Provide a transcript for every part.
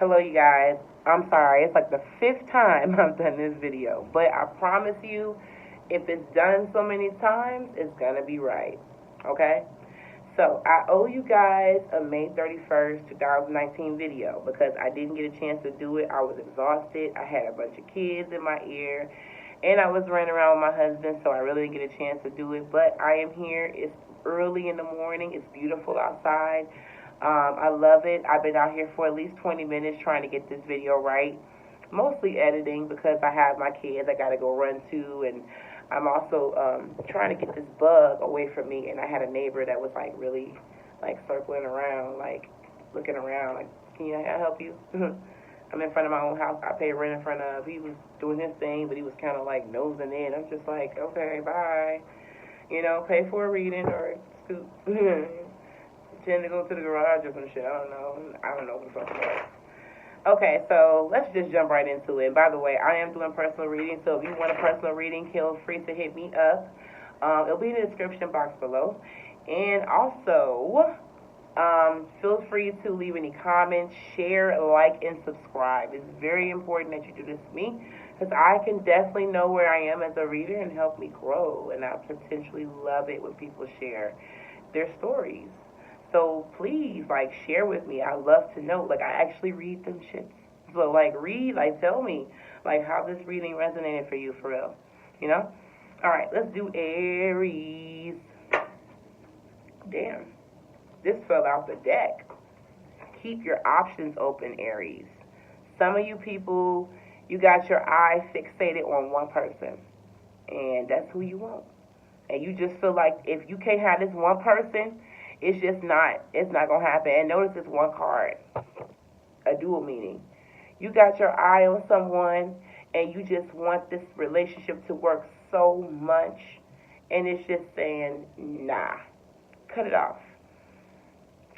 Hello, you guys. I'm sorry. It's like the fifth time I've done this video. But I promise you, if it's done so many times, it's going to be right. Okay? So, I owe you guys a May 31st, 2019 video because I didn't get a chance to do it. I was exhausted. I had a bunch of kids in my ear. And I was running around with my husband, so I really didn't get a chance to do it. But I am here. It's early in the morning. It's beautiful outside. I love it. I've been out here for at least 20 minutes trying to get this video right. Mostly editing because I have my kids I got to go run to, and I'm also trying to get this bug away from me. And I had a neighbor that was like really like circling around, like looking around, like, can I help you? I'm in front of my own house. I pay rent in front of. He was doing his thing, but he was kind of like nosing in. I'm just like, okay, bye. Pay for a reading or scoot. Tend to go to the garage or some shit. I don't know what the fuck it was. Okay, so let's just jump right into it. And by the way, I am doing personal reading, so if you want a personal reading, feel free to hit me up. It'll be in the description box below. And also, feel free to leave any comments, share, like, and subscribe. It's very important that you do this to me because I can definitely know where I am as a reader and help me grow. And I potentially love it when people share their stories. So please, share with me. I love to know. I actually read them shits. So, read, tell me, how this reading resonated for you, for real. All right, let's do Aries. Damn. This fell out the deck. Keep your options open, Aries. Some of you people, you got your eye fixated on one person. And that's who you want. And you just feel like if you can't have this one person, it's not going to happen. And notice this one card, a dual meaning. You got your eye on someone, and you just want this relationship to work so much, and it's just saying, nah, cut it off.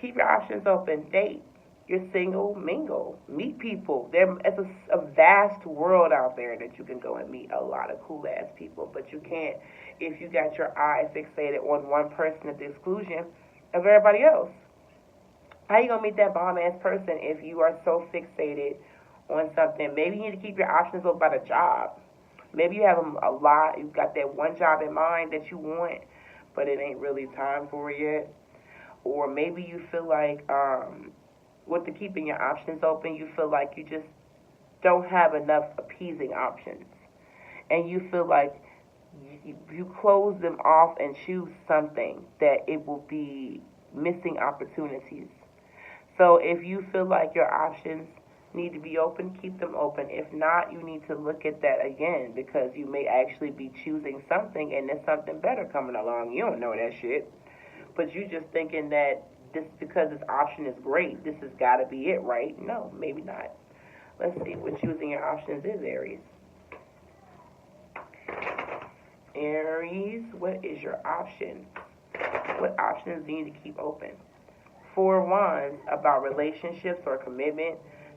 Keep your options open. Date. You're single, mingle. Meet people. It's a vast world out there that you can go and meet a lot of cool-ass people, but you can't if you got your eye fixated on one person at the exclusion of everybody else. How you gonna meet that bomb-ass person if you are so fixated on something? Maybe you need to keep your options open about a job. Maybe you have you've got that one job in mind that you want, but it ain't really time for it yet. Or maybe you feel like, with the keeping your options open, you feel like you just don't have enough appeasing options. And you feel like you close them off and choose something that it will be missing opportunities. So if you feel like your options need to be open, keep them open. If not, you need to look at that again because you may actually be choosing something and there's something better coming along. You don't know that shit. But you just thinking that this because this option is great, this has got to be it, right? No, maybe not. Let's see what choosing your options is, Aries. Aries, what is your option? What options do you need to keep open? 4 Wands, about relationships or commitment.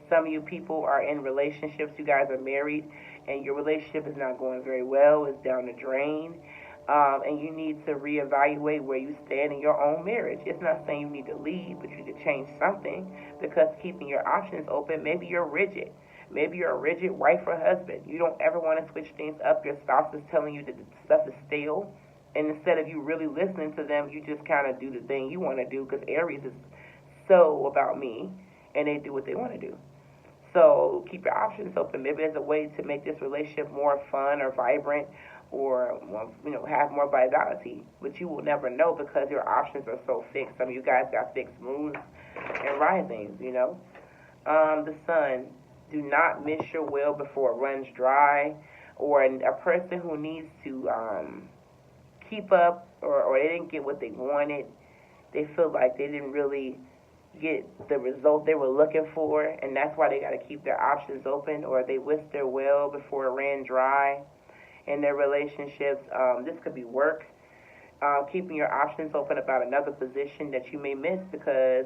Some of you people are in relationships. You guys are married, and your relationship is not going very well. It's down the drain. And you need to reevaluate where you stand in your own marriage. It's not saying you need to leave, but you need to change something because keeping your options open, maybe you're rigid. Maybe you're a rigid wife or husband. You don't ever want to switch things up. Your spouse is telling you that the stuff is stale. And instead of you really listening to them, you just kind of do the thing you want to do because Aries is so about me, and they do what they want to do. So keep your options open. Maybe there's a way to make this relationship more fun or vibrant or, have more vitality. But you will never know because your options are so fixed. Some of you guys got fixed moons and risings, The Sun. Do not miss your well before it runs dry. Or a person who needs to keep up or they didn't get what they wanted. They feel like they didn't really get the result they were looking for, and that's why they got to keep their options open, or they whisked their well before it ran dry in their relationships. This could be work. Keeping your options open about another position that you may miss because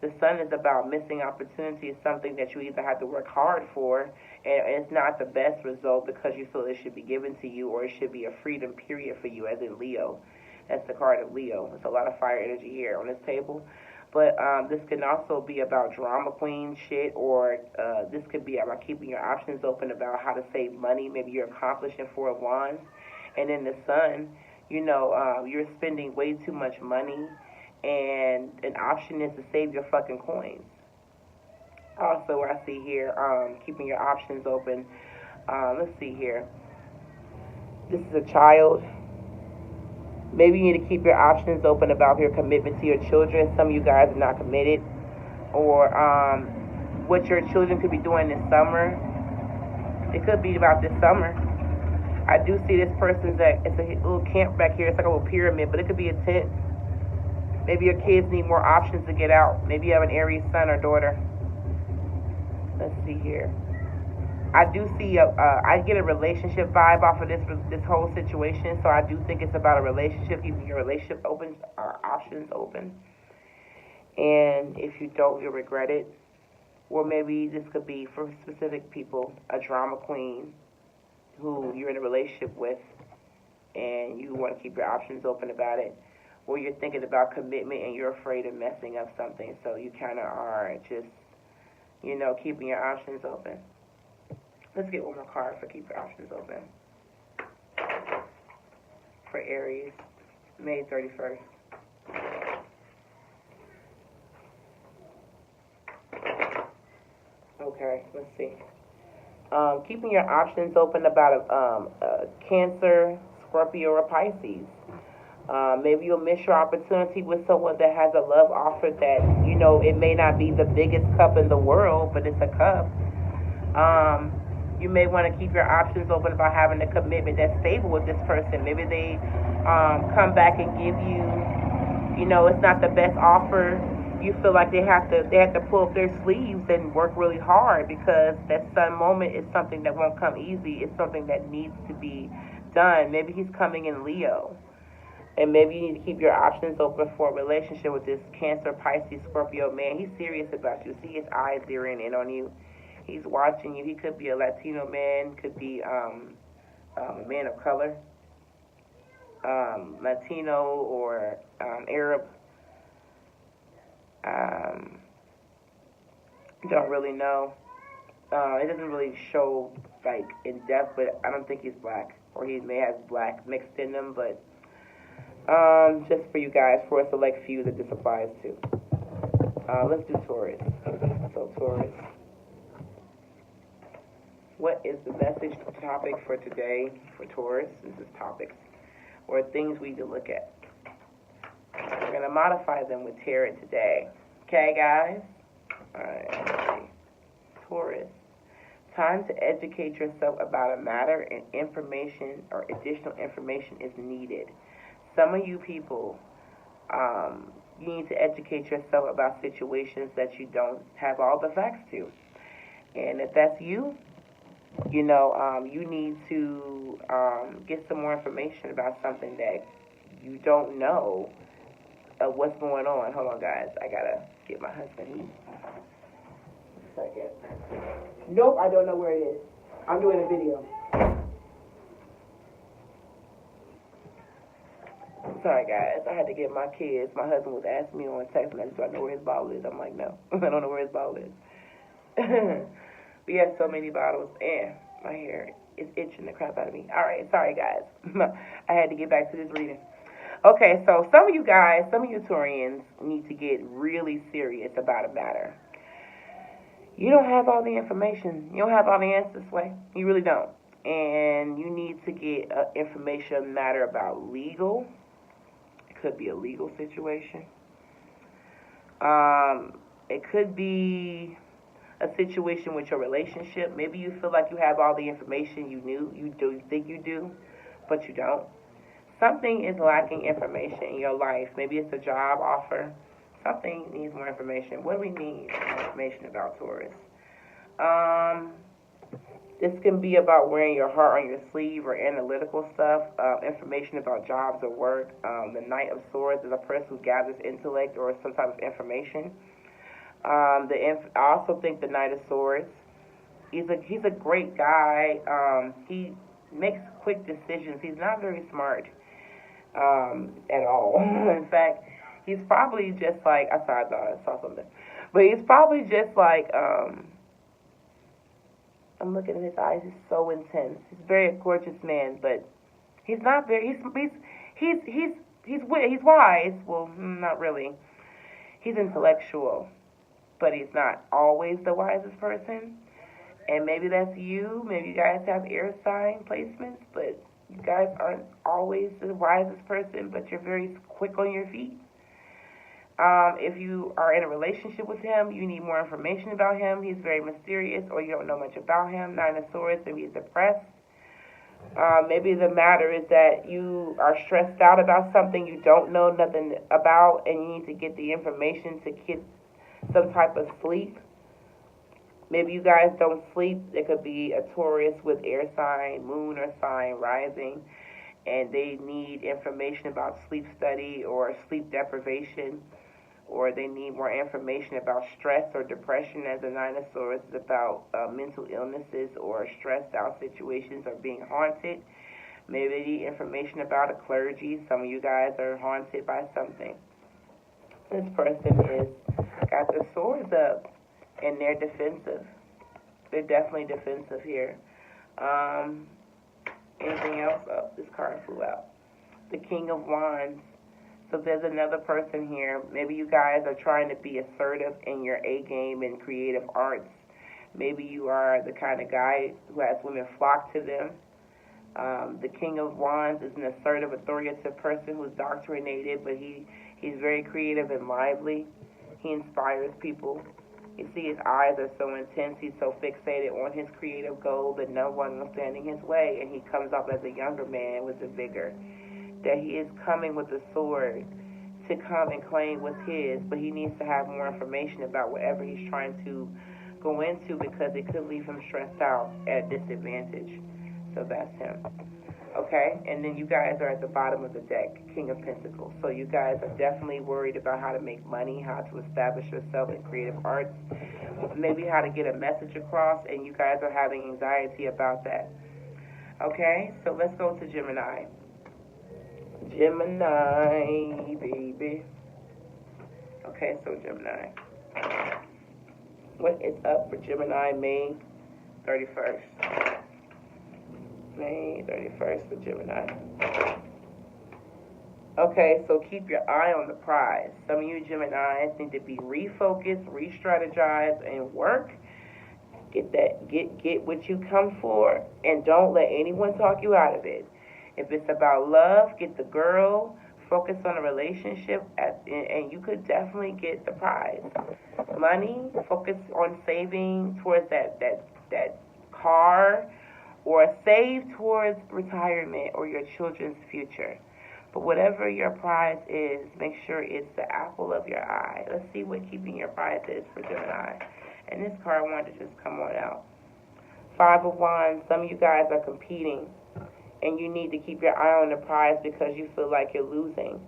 the Sun is about missing opportunities, something that you either have to work hard for, and it's not the best result because you feel it should be given to you, or it should be a freedom period for you, as in Leo. That's the card of Leo. There's a lot of fire energy here on this table. But this can also be about drama queen shit, or this could be about keeping your options open about how to save money. Maybe you're accomplishing Four of Wands. And in the Sun, you're spending way too much money, and an option is to save your fucking coins. Also, I see here, keeping your options open. Let's see here. This is a child. Maybe you need to keep your options open about your commitment to your children. Some of you guys are not committed. Or what your children could be doing this summer. It could be about this summer. I do see this person's it's a little camp back here. It's like a little pyramid, but it could be a tent. Maybe your kids need more options to get out. Maybe you have an Aries son or daughter. Let's see here. I do see I get a relationship vibe off of this whole situation. So I do think it's about a relationship, keeping your relationship open, options open. And if you don't, you'll regret it. Or maybe this could be for specific people, a drama queen who you're in a relationship with, and you want to keep your options open about it. Or you're thinking about commitment and you're afraid of messing up something, so you kind of are just, keeping your options open. Let's get one more card for keep your options open. For Aries, May 31st. Okay, let's see. Keeping your options open about a Cancer, Scorpio, or Pisces. Maybe you'll miss your opportunity with someone that has a love offer that, it may not be the biggest cup in the world, but it's a cup. You may want to keep your options open about having a commitment that's stable with this person. Maybe they come back and give you, it's not the best offer. You feel like they have to pull up their sleeves and work really hard, because that sun moment is something that won't come easy. It's something that needs to be done. Maybe he's coming in Leo. And maybe you need to keep your options open for a relationship with this Cancer, Pisces, Scorpio man. He's serious about you. See his eyes zeroing in on you. He's watching you. He could be a Latino man, could be a man of color, Latino or Arab. Don't really know. It doesn't really show like in depth, but I don't think he's black, or he may have black mixed in them. But just for you guys, for a select few that this applies to. Let's do Taurus. So Taurus, what is the message topic for today for Taurus? This is topics or things we need to look at. We're going to modify them with tarot today. Okay, guys? All right, let's see. Taurus. Time to educate yourself about a matter, and information or additional information is needed. Some of you people, you need to educate yourself about situations that you don't have all the facts to. And if that's you, you need to get some more information about something that you don't know of what's going on. Hold on, guys. I gotta get my husband. Second. Nope, I don't know where it is. I'm doing a video. Sorry, guys. I had to get my kids. My husband was asking me on text message, do I know where his bottle is? I'm like, no. I don't know where his bottle is. We have so many bottles, and my hair is itching the crap out of me. All right, sorry, guys. I had to get back to this reading. Okay, so some of you guys, some of you Taurians need to get really serious about a matter. You don't have all the information. You don't have all the answers this way. You really don't. And you need to get information matter about legal. It could be a legal situation. It could be a situation with your relationship. Maybe you feel like you have all the information you think you do, but you don't. Something is lacking information in your life. Maybe it's a job offer. Something needs more information. What do we need more information about, Taurus? This can be about wearing your heart on your sleeve or analytical stuff, information about jobs or work. The Knight of Swords is a person who gathers intellect or some type of information. I also think the Knight of Swords, he's a great guy. He makes quick decisions. He's not very smart at all. In fact, He's probably just like, I saw something. But he's probably just like, I'm looking at his eyes, he's so intense. He's a very gorgeous man, but he's not very, he's wise. Well, not really. He's intellectual, but he's not always the wisest person. And maybe that's you. Maybe you guys have air sign placements, but you guys aren't always the wisest person, but you're very quick on your feet. If you are in a relationship with him, you need more information about him. He's very mysterious, or you don't know much about him. Nine of Swords, maybe he's depressed. Maybe the matter is that you are stressed out about something you don't know nothing about, and you need to get the information to get some type of sleep. Maybe you guys don't sleep. It could be a Taurus with air sign, moon or sign rising, and they need information about sleep study or sleep deprivation, or they need more information about stress or depression, as the Nine of Swords is about mental illnesses or stressed out situations or being haunted. Maybe they need information about a clergy. Some of you guys are haunted by something. This person is got their swords up, and they're defensive. They're definitely defensive here. Anything else? Oh, this card flew out. The King of Wands. So there's another person here. Maybe you guys are trying to be assertive in your A game in creative arts. Maybe you are the kind of guy who has women flock to them. The King of Wands is an assertive, authoritative person who's doctrinated, but he's very creative and lively. He inspires people. You see his eyes are so intense. He's so fixated on his creative goal that no one will stand in his way, and he comes up as a younger man with the vigor. That he is coming with a sword to come and claim what's his, but he needs to have more information about whatever he's trying to go into, because it could leave him stressed out at a disadvantage. So that's him. Okay? And then you guys are at the bottom of the deck, King of Pentacles. So you guys are definitely worried about how to make money, how to establish yourself in creative arts, maybe how to get a message across, and you guys are having anxiety about that. Okay? So let's go to Gemini. Gemini, baby. Okay, so Gemini. What is up for Gemini May 31st? May 31st for Gemini. Okay, so keep your eye on the prize. Some of you Geminis need to be refocused, re-strategize, and work. Get what you come for, and don't let anyone talk you out of it. If it's about love, get the girl, focus on a relationship, and you could definitely get the prize. Money, focus on saving towards that car, or save towards retirement or your children's future. But whatever your prize is, make sure it's the apple of your eye. Let's see what keeping your prize is for Gemini. And this card wanted to just come on out. Five of Wands, some of you guys are competing, and you need to keep your eye on the prize because you feel like you're losing.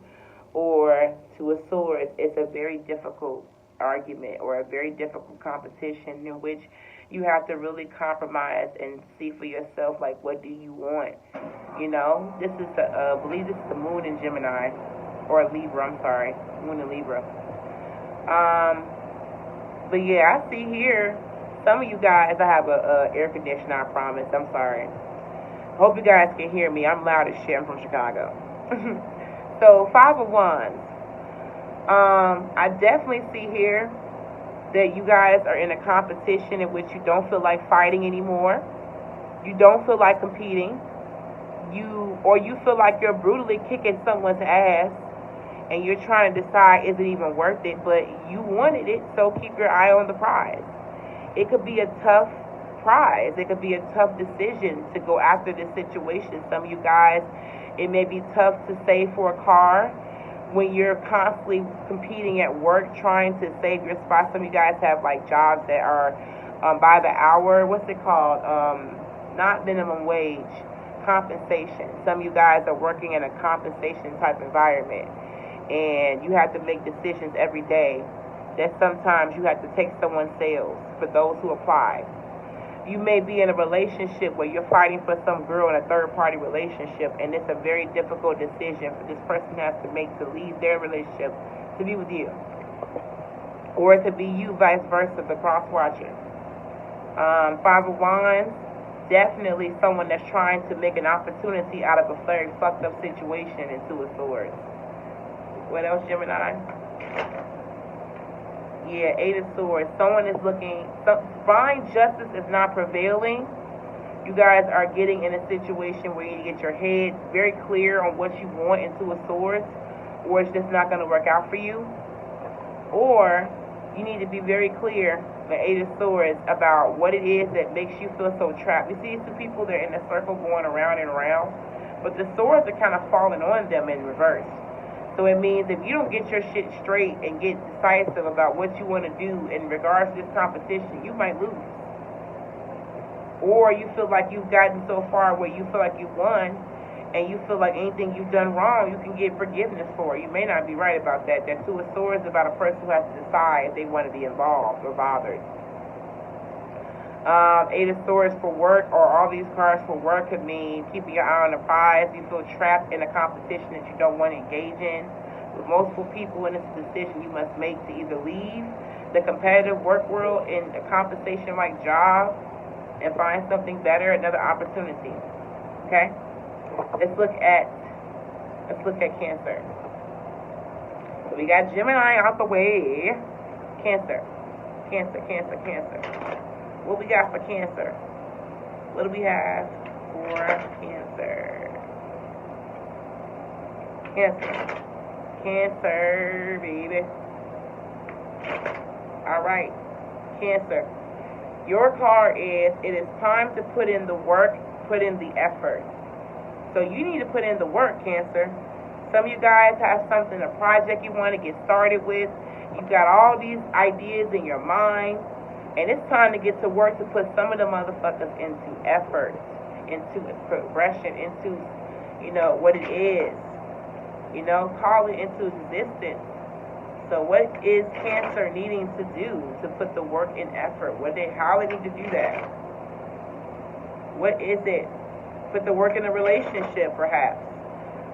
Or, to a sword, it's a very difficult argument or a very difficult competition in which you have to really compromise and see for yourself, like, what do you want? You know, this is I believe this is the moon in Gemini, or Libra, I'm sorry, moon in Libra. But yeah, I see here, some of you guys, I have a air conditioner, I promise, I'm sorry. Hope you guys can hear me. I'm loud as shit. I'm from Chicago. So, Five of Wands. I definitely see here that you guys are in a competition in which you don't feel like fighting anymore. You don't feel like competing. You feel like you're brutally kicking someone's ass, and you're trying to decide, is it even worth it? But you wanted it, so keep your eye on the prize. It could be a tough prize. It could be a tough decision to go after this situation. Some of you guys, it may be tough to save for a car when you're constantly competing at work, trying to save your spot. Some of you guys have like jobs that are by the hour. What's it called? Not minimum wage, compensation. Some of you guys are working in a compensation type environment, and you have to make decisions every day that sometimes you have to take someone's sales for those who apply. You may be in a relationship where you're fighting for some girl in a third-party relationship, and it's a very difficult decision for this person has to make to leave their relationship to be with you. Or it could be you, vice versa, the cross-watching. Five of Wands, definitely someone that's trying to make an opportunity out of a very fucked up situation in Two of Swords. What else, Gemini? Yeah, Eight of Swords. Someone is looking, divine justice is not prevailing. You guys are getting in a situation where you need to get your head very clear on what you want in Two of Swords, or it's just not going to work out for you. Or you need to be very clear, the Eight of Swords, about what it is that makes you feel so trapped. You see two people, they're in a circle going around and around, but the swords are kind of falling on them in reverse. So it means if you don't get your shit straight and get decisive about what you want to do in regards to this competition, you might lose. Or you feel like you've gotten so far where you feel like you won, and you feel like anything you've done wrong, you can get forgiveness for. You may not be right about that. That Two of Swords is about a person who has to decide if they want to be involved or bothered. Eight of Swords for work, or all these cards for work, could mean keeping your eye on the prize. You feel trapped in a competition that you don't want to engage in. With multiple people in this decision you must make to either leave the competitive work world in a compensation like job and find something better, another opportunity. Okay? Let's look at Cancer. So we got Gemini out the way. Cancer. What we got for Cancer? What do we have for Cancer? Cancer, baby. All right, Cancer. Your card is, it is time to put in the work, put in the effort. So you need to put in the work, Cancer. Some of you guys have something, a project you want to get started with. You've got all these ideas in your mind, and it's time to get to work to put some of the motherfuckers into effort, into progression, into, what it is. Call it into existence. So what is Cancer needing to do to put the work in effort? How they need to do that? What is it? Put the work in a relationship, perhaps.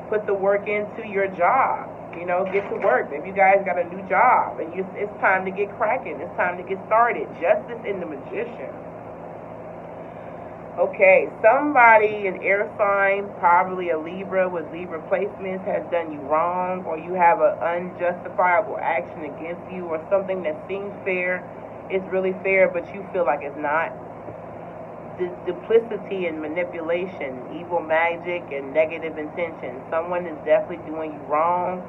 Put the work into your job. Get to work. If you guys got a new job and it's time to get cracking, it's time to get started. Justice in the Magician. Okay, somebody, an air sign, probably a Libra with Libra placements, has done you wrong, or you have an unjustifiable action against you, or something that seems fair is really fair, but you feel like it's not. Duplicity and manipulation, evil magic, and negative intention. Someone is definitely doing you wrong.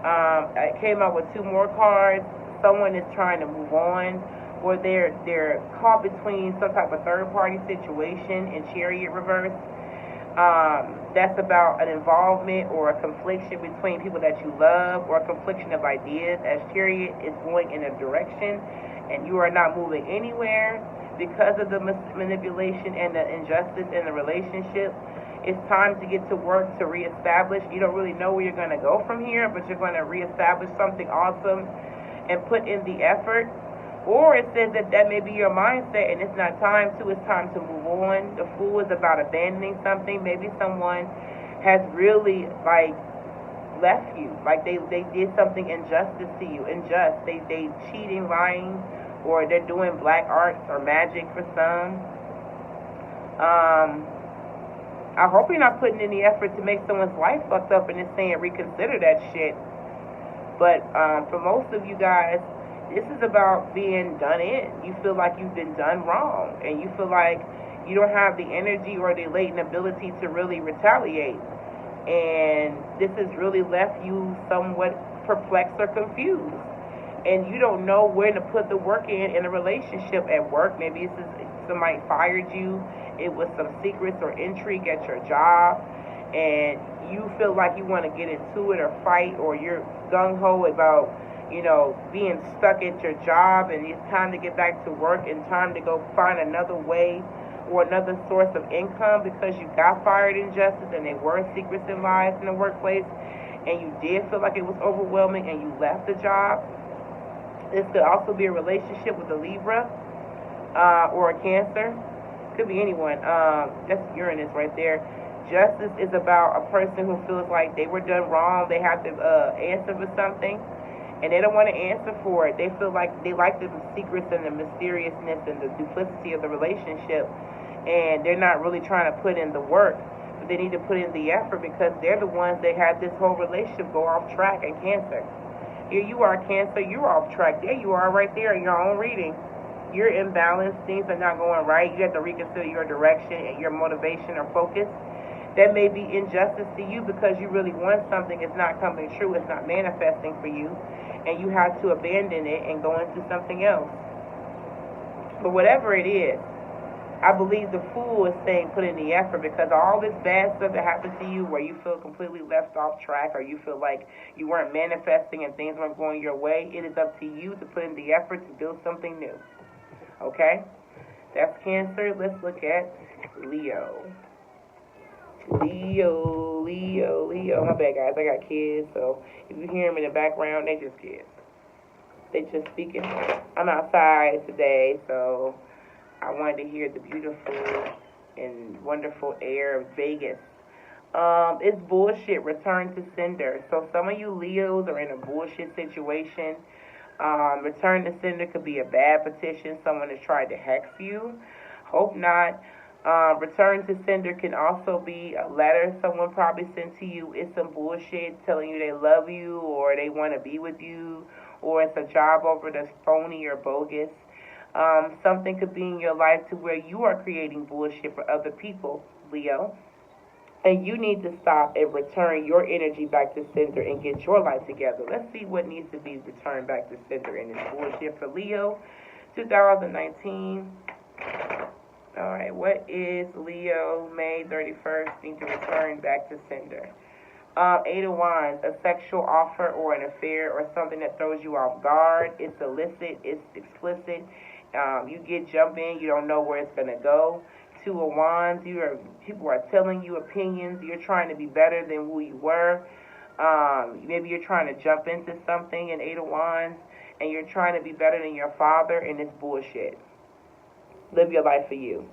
I came out with two more cards. Someone is trying to move on, or they're caught between some type of third-party situation in Chariot reverse. That's about an involvement or a confliction between people that you love, or a confliction of ideas, as Chariot is going in a direction and you are not moving anywhere because of the manipulation and the injustice in the relationship. It's time to get to work to reestablish. You don't really know where you're going to go from here, but you're going to reestablish something awesome and put in the effort. Or it says that may be your mindset and it's not time to. It's time to move on. The Fool is about abandoning something. Maybe someone has really, left you. They did something injustice to you. They cheating, lying, or they're doing black arts or magic for some. I hope you're not putting in the effort to make someone's life fucked up and just saying reconsider that shit. But for most of you guys, this is about being done in. You feel like you've been done wrong, and you feel like you don't have the energy or the latent ability to really retaliate. And this has really left you somewhat perplexed or confused. And you don't know where to put the work in a relationship. At work, maybe somebody fired you. It was some secrets or intrigue at your job, and you feel like you want to get into it or fight, or you're gung-ho about, being stuck at your job, and it's time to get back to work and time to go find another way or another source of income because you got fired in justice and there were secrets and lies in the workplace, and you did feel like it was overwhelming and you left the job. This could also be a relationship with a Libra or a Cancer. Could be anyone. That's Uranus right there. Justice is about a person who feels like they were done wrong. They have to answer for something, and they don't want to answer for it. They feel like they like the secrets and the mysteriousness and the duplicity of the relationship, and they're not really trying to put in the work. But they need to put in the effort because they're the ones that had this whole relationship go off track in Cancer. Here you are, Cancer, you're off track. There you are right there in your own reading. You're imbalanced, things are not going right. You have to reconsider your direction and your motivation or focus. That may be injustice to you because you really want something, it's not coming true, it's not manifesting for you, and you have to abandon it and go into something else. But whatever it is, I believe the Fool is saying put in the effort, because all this bad stuff that happened to you where you feel completely left off track or you feel like you weren't manifesting and things weren't going your way, it is up to you to put in the effort to build something new. Okay? That's Cancer. Let's look at Leo. Leo. My bad, guys. I got kids, so if you hear them in the background, they just kids. They just speaking. I'm outside today, so I wanted to hear the beautiful and wonderful air of Vegas. It's bullshit. Return to sender. So some of you Leos are in a bullshit situation. Return to sender could be a bad petition. Someone has tried to hex you. Hope not. Return to sender can also be a letter someone probably sent to you. It's some bullshit telling you they love you or they want to be with you, or it's a job offer that's phony or bogus. Something could be in your life to where you are creating bullshit for other people, Leo. And you need to stop and return your energy back to sender and get your life together. Let's see what needs to be returned back to sender in this bullshit for Leo 2019. All right, what is Leo, May 31st, need to return back to sender? 8 of Wands, a sexual offer or an affair or something that throws you off guard. It's illicit, it's explicit. You get jump in, you don't know where it's going to go. 2 of Wands, people are telling you opinions. You're trying to be better than who you were. Maybe you're trying to jump into something in 8 of Wands, and you're trying to be better than your father, and it's bullshit. Live your life for you.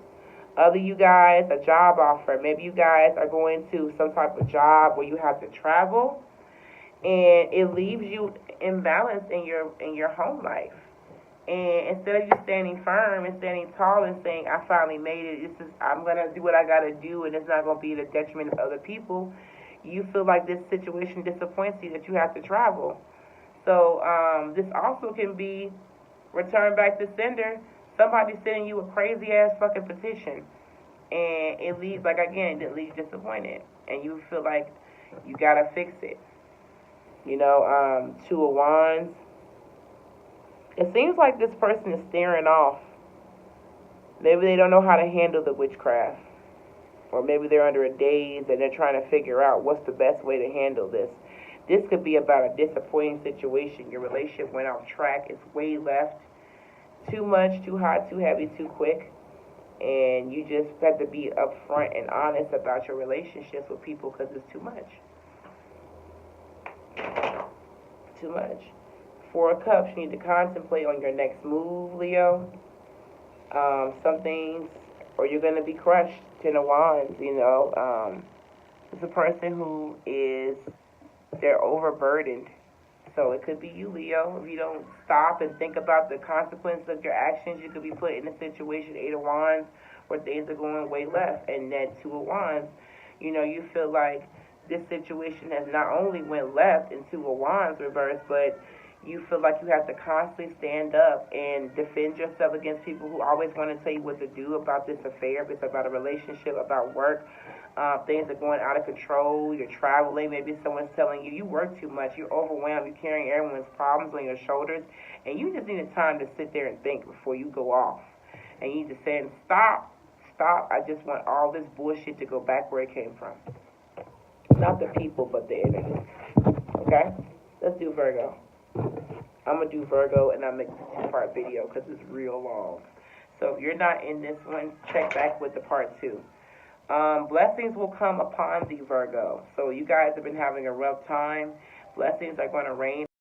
Other you guys, a job offer. Maybe you guys are going to some type of job where you have to travel, and it leaves you imbalanced in your home life. And instead of you standing firm and standing tall and saying, I finally made it, I'm going to do what I got to do, and it's not going to be the detriment of other people, you feel like this situation disappoints you that you have to travel. So this also can be returned back to sender. Somebody's sending you a crazy-ass fucking petition, and it leaves, like, again, it leaves disappointed, and you feel like you got to fix it. 2 of Wands. It seems like this person is staring off. Maybe they don't know how to handle the witchcraft. Or maybe they're under a daze and they're trying to figure out what's the best way to handle this. This could be about a disappointing situation. Your relationship went off track. It's way left. Too much, too hot, too heavy, too quick. And you just have to be upfront and honest about your relationships with people because it's too much. Too much. 4 of Cups, you need to contemplate on your next move, Leo. Some things, or you're going to be crushed. 10 of Wands, it's a person who they're overburdened. So it could be you, Leo. If you don't stop and think about the consequences of your actions, you could be put in a situation, 8 of Wands, where things are going way left. And that 2 of Wands, you feel like this situation has not only went left in 2 of Wands reverse, but you feel like you have to constantly stand up and defend yourself against people who always want to tell you what to do about this affair, if it's about a relationship, about work. Things are going out of control. You're traveling. Maybe someone's telling you you work too much. You're overwhelmed. You're carrying everyone's problems on your shoulders. And you just need a time to sit there and think before you go off. And you need to say, stop. I just want all this bullshit to go back where it came from. Not the people, but the energy. Okay? Let's do Virgo. I'm going to do Virgo, and I'll make this a 2-part video because it's real long. So if you're not in this one, check back with the part 2. Blessings will come upon thee, Virgo. So you guys have been having a rough time. Blessings are going to rain.